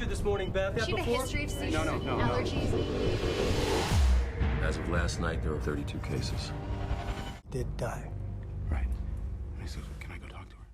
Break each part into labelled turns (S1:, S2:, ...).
S1: you this morning, Beth?
S2: She had a history of sushi
S1: No.
S2: allergies.
S3: As of last night, there were 32 cases.
S1: Did die.
S4: Right. Can I go talk to her?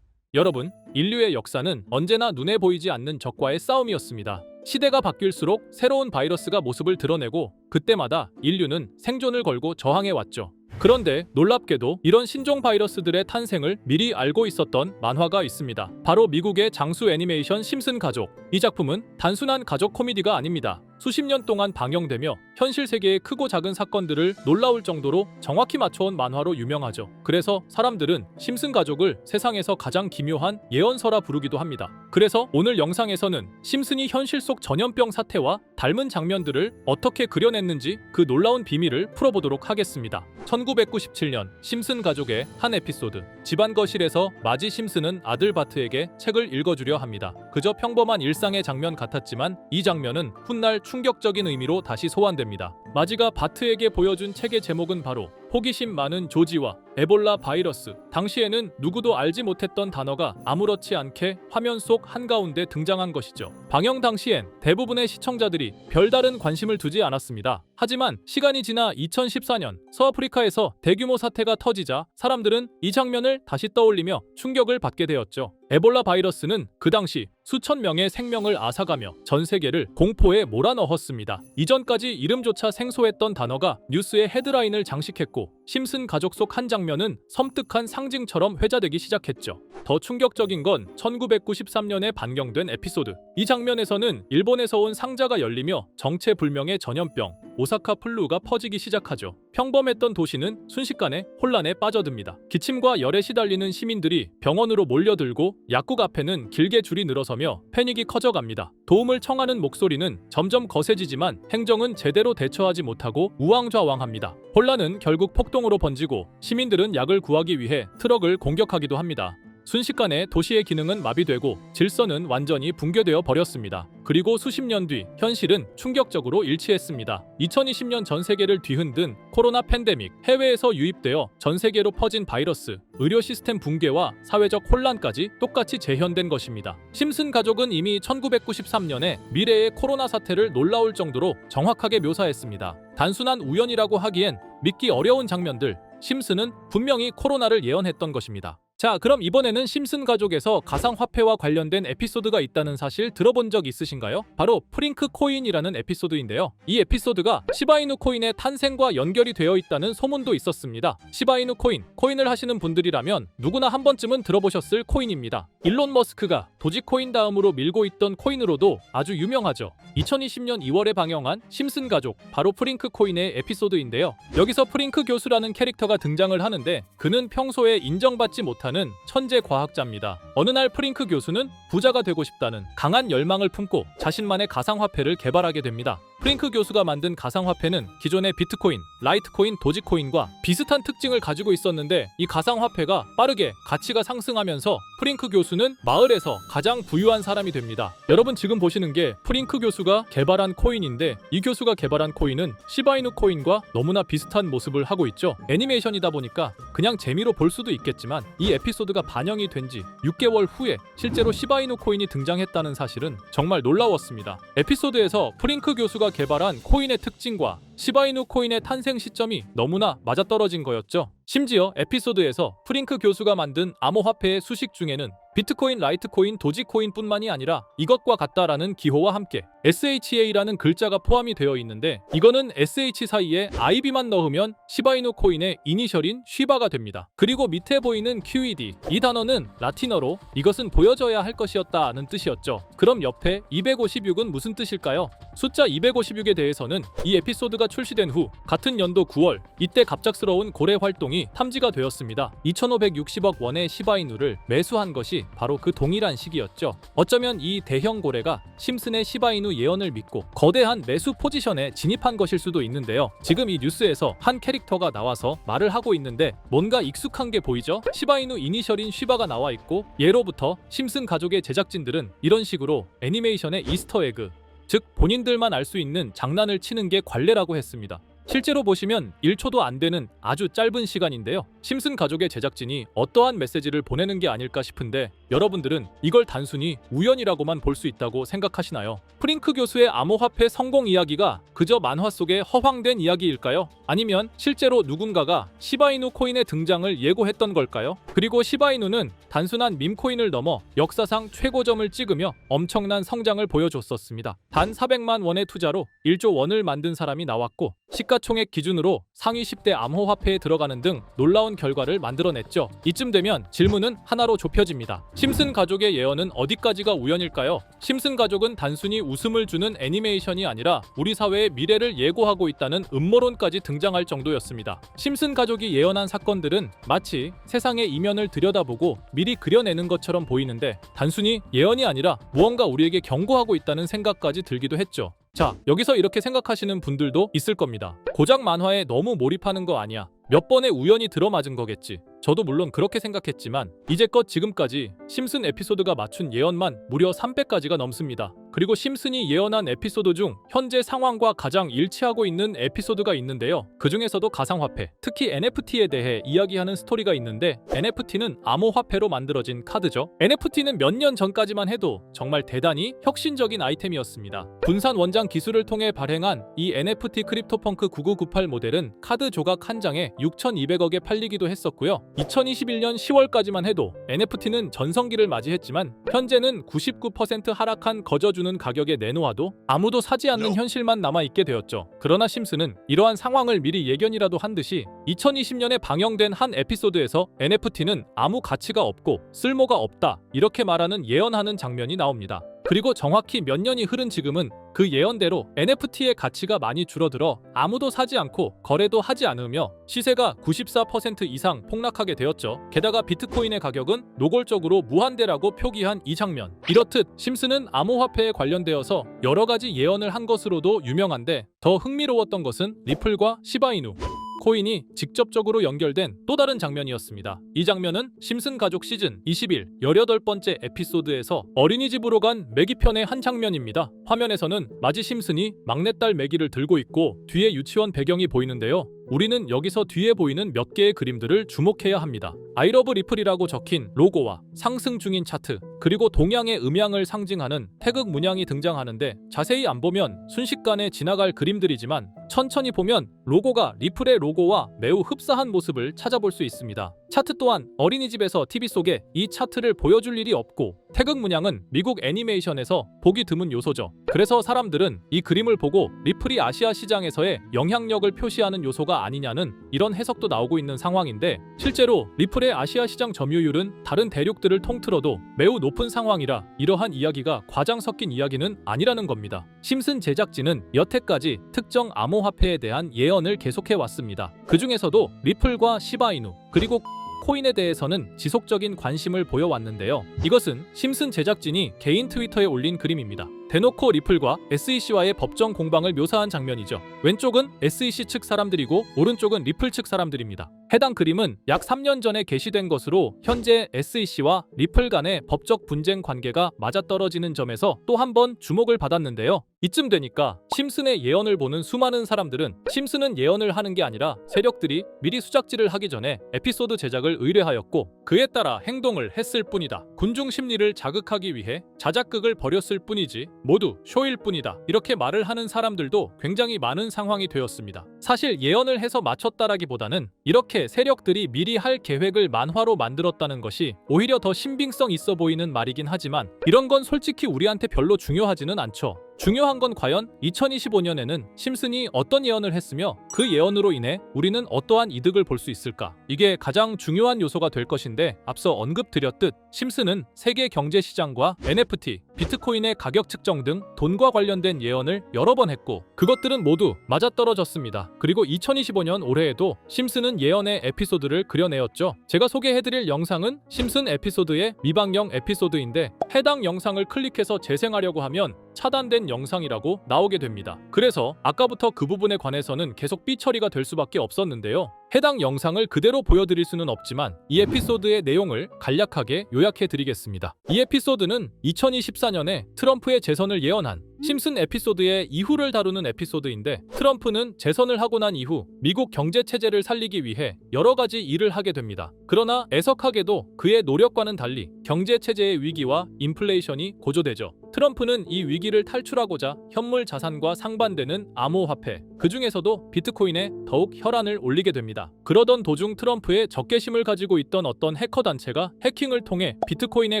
S5: 여러분, 인류의 역사는 언제나 눈에 보이지 않는 적과의 싸움이었습니다. 시대가 바뀔수록 새로운 바이러스가 모습을 드러내고 그때마다 인류는 생존을 걸고 저항해왔죠. 그런데 놀랍게도 이런 신종 바이러스들의 탄생을 미리 알고 있었던 만화가 있습니다. 바로 미국의 장수 애니메이션 심슨 가족. 이 작품은 단순한 가족 코미디가 아닙니다. 수십 년 동안 방영되며 현실 세계의 크고 작은 사건들을 놀라울 정도로 정확히 맞춰온 만화로 유명하죠. 그래서 사람들은 심슨 가족을 세상에서 가장 기묘한 예언서라 부르기도 합니다. 그래서 오늘 영상에서는 심슨이 현실 속 전염병 사태와 닮은 장면들을 어떻게 그려냈는지 그 놀라운 비밀을 풀어보도록 하겠습니다. 1997년 심슨 가족의 한 에피소드. 집안 거실에서 마지 심슨은 아들 바트에게 책을 읽어주려 합니다. 그저 평범한 일상의 장면 같았지만 이 장면은 훗날 충격적인 의미로 다시 소환됩니다. 마지가 바트에게 보여준 책의 제목은 바로 호기심 많은 조지와 에볼라 바이러스. 당시에는 누구도 알지 못했던 단어가 아무렇지 않게 화면 속 한가운데 등장한 것이죠. 방영 당시엔 대부분의 시청자들이 별다른 관심을 두지 않았습니다. 하지만 시간이 지나 2014년 서아프리카에서 대규모 사태가 터지자 사람들은 이 장면을 다시 떠올리며 충격을 받게 되었죠. 에볼라 바이러스는 그 당시 수천 명의 생명을 앗아가며 전 세계를 공포에 몰아넣었습니다. 이전까지 이름조차 생소했던 단어가 뉴스의 헤드라인을 장식했고 심슨 가족 속 한 장면은 섬뜩한 상징처럼 회자되기 시작했죠. 더 충격적인 건 1993년에 방영된 에피소드. 이 장면에서는 일본에서 온 상자가 열리며 정체불명의 전염병 오사카 플루가 퍼지기 시작하죠. 평범했던 도시는 순식간에 혼란에 빠져듭니다. 기침과 열에 시달리는 시민들이 병원으로 몰려들고 약국 앞에는 길게 줄이 늘어서며 패닉이 커져갑니다. 도움을 청하는 목소리는 점점 거세지지만 행정은 제대로 대처하지 못하고 우왕좌왕합니다. 혼란은 결국 폭동으로 번지고 시민들은 약을 구하기 위해 트럭을 공격하기도 합니다. 순식간에 도시의 기능은 마비되고 질서는 완전히 붕괴되어 버렸습니다. 그리고 수십 년 뒤 현실은 충격적으로 일치했습니다. 2020년 전 세계를 뒤흔든 코로나 팬데믹, 해외에서 유입되어 전 세계로 퍼진 바이러스, 의료 시스템 붕괴와 사회적 혼란까지 똑같이 재현된 것입니다. 심슨 가족은 이미 1993년에 미래의 코로나 사태를 놀라울 정도로 정확하게 묘사했습니다. 단순한 우연이라고 하기엔 믿기 어려운 장면들, 심슨은 분명히 코로나를 예언했던 것입니다. 자, 그럼 이번에는 심슨 가족에서 가상화폐와 관련된 에피소드가 있다는 사실 들어본 적 있으신가요? 바로 프링크 코인이라는 에피소드인데요. 이 에피소드가 시바이누 코인의 탄생과 연결이 되어 있다는 소문도 있었습니다. 시바이누 코인을 하시는 분들이라면 누구나 한 번쯤은 들어보셨을 코인입니다. 일론 머스크가 도지코인 다음으로 밀고 있던 코인으로도 아주 유명하죠. 2020년 2월에 방영한 심슨 가족, 바로 프링크 코인의 에피소드인데요. 여기서 프링크 교수라는 캐릭터가 등장을 하는데 그는 평소에 인정받지 못하는 천재 과학자입니다. 어느 날 프링크 교수는 부자가 되고 싶다는 강한 열망을 품고 자신만의 가상화폐를 개발하게 됩니다. 프링크 교수가 만든 가상화폐는 기존의 비트코인, 라이트코인, 도지코인과 비슷한 특징을 가지고 있었는데 이 가상화폐가 빠르게 가치가 상승하면서 프링크 교수는 마을에서 가장 부유한 사람이 됩니다. 여러분 지금 보시는 게 프링크 교수가 개발한 코인인데 이 교수가 개발한 코인은 시바이누 코인과 너무나 비슷한 모습을 하고 있죠. 애니메이션이다 보니까 그냥 재미로 볼 수도 있겠지만 이 에피소드가 반영이 된 지 6개월 후에 실제로 시바이누 코인이 등장했다는 사실은 정말 놀라웠습니다. 에피소드에서 프링크 교수가 개발한 코인의 특징과 시바이누 코인의 탄생 시점이 너무나 맞아떨어진 거였죠. 심지어 에피소드에서 프링크 교수가 만든 암호화폐의 수식 중에는 비트코인, 라이트코인, 도지코인뿐만이 아니라 이것과 같다라는 기호와 함께 SHA라는 글자가 포함이 되어 있는데 이거는 SH 사이에 IB만 넣으면 시바이누 코인의 이니셜인 쉬바가 됩니다. 그리고 밑에 보이는 QED, 이 단어는 라틴어로 이것은 보여져야 할 것이었다는 뜻이었죠. 그럼 옆에 256은 무슨 뜻일까요? 숫자 256에 대해서는 이 에피소드가 출시된 후 같은 연도 9월 이때 갑작스러운 고래 활동이 탐지가 되었습니다. 2560억 원의 시바이누를 매수한 것이 바로 그 동일한 시기였죠. 어쩌면 이 대형 고래가 심슨의 시바이누 예언을 믿고 거대한 매수 포지션에 진입한 것일 수도 있는데요. 지금 이 뉴스에서 한 캐릭터가 나와서 말을 하고 있는데 뭔가 익숙한 게 보이죠? 시바이누 이니셜인 쉬바가 나와 있고 예로부터 심슨 가족의 제작진들은 이런 식으로 애니메이션의 이스터에그, 즉 본인들만 알 수 있는 장난을 치는 게 관례라고 했습니다. 실제로 보시면 1초도 안 되는 아주 짧은 시간인데요. 심슨 가족의 제작진이 어떠한 메시지를 보내는 게 아닐까 싶은데 여러분들은 이걸 단순히 우연이라고만 볼 수 있다고 생각하시나요? 프링크 교수의 암호화폐 성공 이야기가 그저 만화 속의 허황된 이야기일까요? 아니면 실제로 누군가가 시바이누 코인의 등장을 예고했던 걸까요? 그리고 시바이누는 단순한 밈코인을 넘어 역사상 최고점을 찍으며 엄청난 성장을 보여줬었습니다. 단 400만 원의 투자로 1조 원을 만든 사람이 나왔고 시가총액 기준으로 상위 10대 암호화폐에 들어가는 등 놀라운 결과를 만들어냈죠. 이쯤 되면 질문은 하나로 좁혀집니다. 심슨 가족의 예언은 어디까지가 우연일까요? 심슨 가족은 단순히 웃음을 주는 애니메이션이 아니라 우리 사회의 미래를 예고하고 있다는 음모론까지 등장할 정도였습니다. 심슨 가족이 예언한 사건들은 마치 세상의 이면을 들여다보고 미리 그려내는 것처럼 보이는데 단순히 예언이 아니라 무언가 우리에게 경고하고 있다는 생각까지 들기도 했죠. 자, 여기서 이렇게 생각하시는 분들도 있을 겁니다. 고작 만화에 너무 몰입하는 거 아니야. 몇 번의 우연이 들어맞은 거겠지. 저도 물론 그렇게 생각했지만 이제껏 지금까지 심슨 에피소드가 맞춘 예언만 무려 300가지가 넘습니다. 그리고 심슨이 예언한 에피소드 중 현재 상황과 가장 일치하고 있는 에피소드가 있는데요. 그 중에서도 가상화폐, 특히 NFT에 대해 이야기하는 스토리가 있는데 NFT는 암호화폐로 만들어진 카드죠. NFT는 몇 년 전까지만 해도 정말 대단히 혁신적인 아이템이었습니다. 분산 원장 기술을 통해 발행한 이 NFT 크립토펑크 9998 모델은 카드 조각 한 장에 6,200억에 팔리기도 했었고요. 2021년 10월까지만 해도 NFT는 전성기를 맞이했지만 현재는 99% 하락한 거저주는 가격에 내놓아도 아무도 사지 않는 현실만 남아있게 되었죠. 그러나 심슨은 이러한 상황을 미리 예견이라도 한 듯이 2020년에 방영된 한 에피소드에서 NFT는 아무 가치가 없고 쓸모가 없다 이렇게 말하는 예언하는 장면이 나옵니다. 그리고 정확히 몇 년이 흐른 지금은 그 예언대로 NFT의 가치가 많이 줄어들어 아무도 사지 않고 거래도 하지 않으며 시세가 94% 이상 폭락하게 되었죠. 게다가 비트코인의 가격은 노골적으로 무한대라고 표기한 이 장면. 이렇듯 심슨은 암호화폐에 관련되어서 여러 가지 예언을 한 것으로도 유명한데 더 흥미로웠던 것은 리플과 시바이누 코인이 직접적으로 연결된 또 다른 장면이었습니다. 이 장면은 심슨 가족 시즌 21 18번째 에피소드에서 어린이집으로 간 매기 편의 한 장면입니다. 화면에서는 마지 심슨이 막내딸 매기를 들고 있고 뒤에 유치원 배경이 보이는데요. 우리는 여기서 뒤에 보이는 몇 개의 그림들을 주목해야 합니다. I love 리플이라고 적힌 로고와 상승 중인 차트, 그리고 동양의 음양을 상징하는 태극 문양이 등장하는데 자세히 안 보면 순식간에 지나갈 그림들이지만 천천히 보면 로고가 리플의 로고와 매우 흡사한 모습을 찾아볼 수 있습니다. 차트 또한 어린이집에서 TV 속에 이 차트를 보여줄 일이 없고 태극 문양은 미국 애니메이션에서 보기 드문 요소죠. 그래서 사람들은 이 그림을 보고 리플이 아시아 시장에서의 영향력을 표시하는 요소가 아니냐는 이런 해석도 나오고 있는 상황인데 실제로 리플의 아시아 시장 점유율은 다른 대륙들을 통틀어도 매우 높은 상황이라 이러한 이야기가 과장 섞인 이야기는 아니라는 겁니다. 심슨 제작진은 여태까지 특정 암호화폐에 대한 예언을 계속해 왔습니다. 그 중에서도 리플과 시바이누 그리고 코인에 대해서는 지속적인 관심을 보여왔는데요. 이것은 심슨 제작진이 개인 트위터에 올린 그림입니다. 대놓고 리플과 SEC와의 법정 공방을 묘사한 장면이죠. 왼쪽은 SEC 측 사람들이고 오른쪽은 리플 측 사람들입니다. 해당 그림은 약 3년 전에 게시된 것으로 현재 SEC와 리플 간의 법적 분쟁 관계가 맞아떨어지는 점에서 또 한 번 주목을 받았는데요. 이쯤 되니까 심슨의 예언을 보는 수많은 사람들은 심슨은 예언을 하는 게 아니라 세력들이 미리 수작질을 하기 전에 에피소드 제작을 의뢰하였고 그에 따라 행동을 했을 뿐이다. 군중 심리를 자극하기 위해 자작극을 벌였을 뿐이지 모두 쇼일 뿐이다. 이렇게 말을 하는 사람들도 굉장히 많은 상황이 되었습니다. 사실 예언을 해서 맞췄다라기보다는 이렇게 세력들이 미리 할 계획을 만화로 만들었다는 것이 오히려 더 신빙성 있어 보이는 말이긴 하지만 이런 건 솔직히 우리한테 별로 중요하지는 않죠. 중요한 건 과연 2025년에는 심슨이 어떤 예언을 했으며 그 예언으로 인해 우리는 어떠한 이득을 볼 수 있을까? 이게 가장 중요한 요소가 될 것인데 앞서 언급드렸듯 심슨은 세계 경제 시장과 NFT, 비트코인의 가격 측정 등 돈과 관련된 예언을 여러 번 했고 그것들은 모두 맞아떨어졌습니다. 그리고 2025년 올해에도 심슨은 예언의 에피소드를 그려내었죠. 제가 소개해드릴 영상은 심슨 에피소드의 미방영 에피소드인데 해당 영상을 클릭해서 재생하려고 하면 차단된 영상이라고 나오게 됩니다. 그래서 아까부터 그 부분에 관해서는 계속 삐처리가 될 수밖에 없었는데요. 해당 영상을 그대로 보여드릴 수는 없지만 이 에피소드의 내용을 간략하게 요약해드리겠습니다. 이 에피소드는 2024년에 트럼프의 재선을 예언한 심슨 에피소드의 이후를 다루는 에피소드인데 트럼프는 재선을 하고 난 이후 미국 경제 체제를 살리기 위해 여러 가지 일을 하게 됩니다. 그러나 애석하게도 그의 노력과는 달리 경제 체제의 위기와 인플레이션이 고조되죠. 트럼프는 이 위기를 탈출하고자 현물 자산과 상반되는 암호화폐, 그 중에서도 비트코인에 더욱 혈안을 올리게 됩니다. 그러던 도중 트럼프의 적개심을 가지고 있던 어떤 해커 단체가 해킹을 통해 비트코인의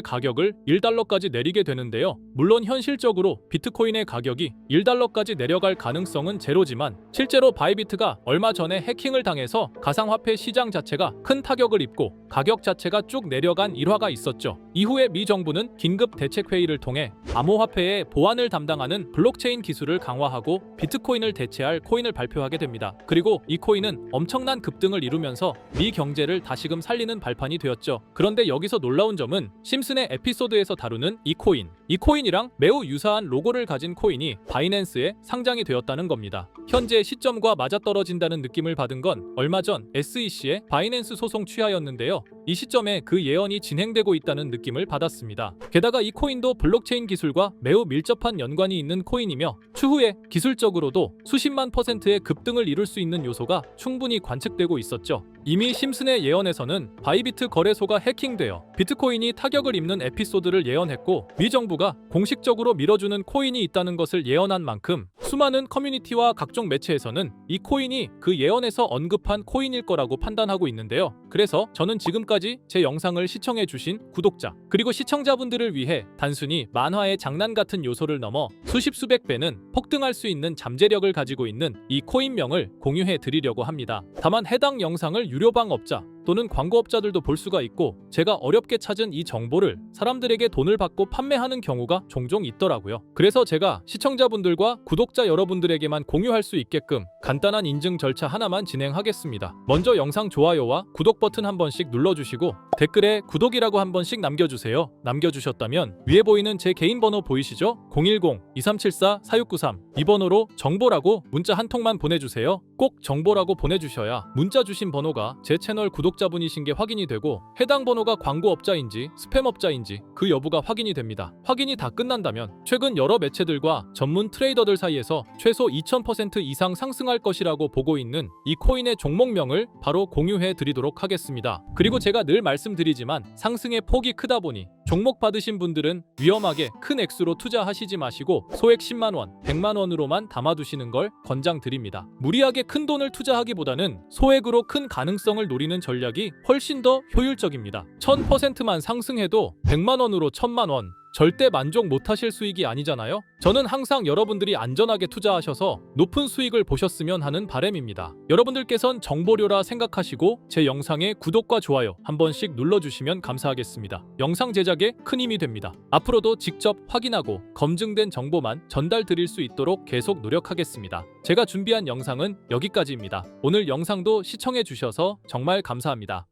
S5: 가격을 1달러까지 내리게 되는데요. 물론 현실적으로 비트코인의 가격이 1달러까지 내려갈 가능성은 제로지만 실제로 바이비트가 얼마 전에 해킹을 당해서 가상화폐 시장 자체가 큰 타격을 입고 가격 자체가 쭉 내려간 일화가 있었죠. 이후에 미 정부는 긴급 대책회의를 통해 암호화폐의 보안을 담당하는 블록체인 기술을 강화하고 비트코인을 대체할 코인을 발표하게 됩니다. 그리고 이 코인은 엄청난 급등을 이루면서 미 경제를 다시금 살리는 발판이 되었죠. 그런데 여기서 놀라운 점은 심슨의 에피소드에서 다루는 이 코인이랑 매우 유사한 로고를 가진 코인이 바이낸스에 상장이 되었다는 겁니다. 현재 시점과 맞아떨어진다는 느낌을 받은 건 얼마 전 SEC의 바이낸스 소송 취하였는데요. 이 시점에 그 예언이 진행되고 있다는 느낌을 받았습니다. 게다가 이 코인도 블록체인 기술과 매우 밀접한 연관이 있는 코인이며 추후에 기술적으로도 수십만 %의 급등을 이룰 수 있는 요소가 충분히 관측되고 있었죠. 이미 심슨의 예언에서는 바이비트 거래소가 해킹되어 비트코인이 타격을 입는 에피소드를 예언했고 미 정부가 공식적으로 밀어주는 코인이 있다는 것을 예언한 만큼 수많은 커뮤니티와 각종 매체에서는 이 코인이 그 예언에서 언급한 코인일 거라고 판단하고 있는데요. 그래서 저는 지금까지 제 영상을 시청해주신 구독자 그리고 시청자분들을 위해 단순히 만화의 장난 같은 요소를 넘어 수십 수백 배는 폭등할 수 있는 잠재력을 가지고 있는 이 코인명을 공유해 드리려고 합니다. 다만 해당 영상을 유료방업자 또는 광고업자들도 볼 수가 있고 제가 어렵게 찾은 이 정보를 사람들에게 돈을 받고 판매하는 경우가 종종 있더라고요. 그래서 제가 시청자분들과 구독자 여러분들에게만 공유할 수 있게끔 간단한 인증 절차 하나만 진행하겠습니다. 먼저 영상 좋아요와 구독 버튼 한 번씩 눌러주시고 댓글에 구독이라고 한 번씩 남겨주세요. 남겨주셨다면 위에 보이는 제 개인 번호 보이시죠? 010-2374-4693 이 번호로 정보라고 문자 한 통만 보내주세요. 꼭 정보라고 보내주셔야 문자 주신 번호가 제 채널 구독자분이신 게 확인이 되고 해당 번호가 광고업자인지 스팸업자인지 그 여부가 확인이 됩니다. 확인이 다 끝난다면 최근 여러 매체들과 전문 트레이더들 사이에서 최소 2000% 이상 상승할 것이라고 보고 있는 이 코인의 종목명을 바로 공유해 드리도록 하겠습니다. 그리고 제가 늘 말씀드리지만 상승의 폭이 크다 보니 종목 받으신 분들은 위험하게 큰 액수로 투자하시지 마시고 소액 10만원, 100만원으로만 담아두시는 걸 권장드립니다. 무리하게 큰 돈을 투자하기보다는 소액으로 큰 가능성을 노리는 전략이 훨씬 더 효율적입니다. 1000%만 상승해도 100만원으로 1000만원 절대 만족 못하실 수익이 아니잖아요. 저는 항상 여러분들이 안전하게 투자하셔서 높은 수익을 보셨으면 하는 바람입니다. 여러분들께선 정보료라 생각하시고 제 영상에 구독과 좋아요 한 번씩 눌러주시면 감사하겠습니다. 영상 제작에 큰 힘이 됩니다. 앞으로도 직접 확인하고 검증된 정보만 전달 드릴 수 있도록 계속 노력하겠습니다. 제가 준비한 영상은 여기까지입니다. 오늘 영상도 시청해 주셔서 정말 감사합니다.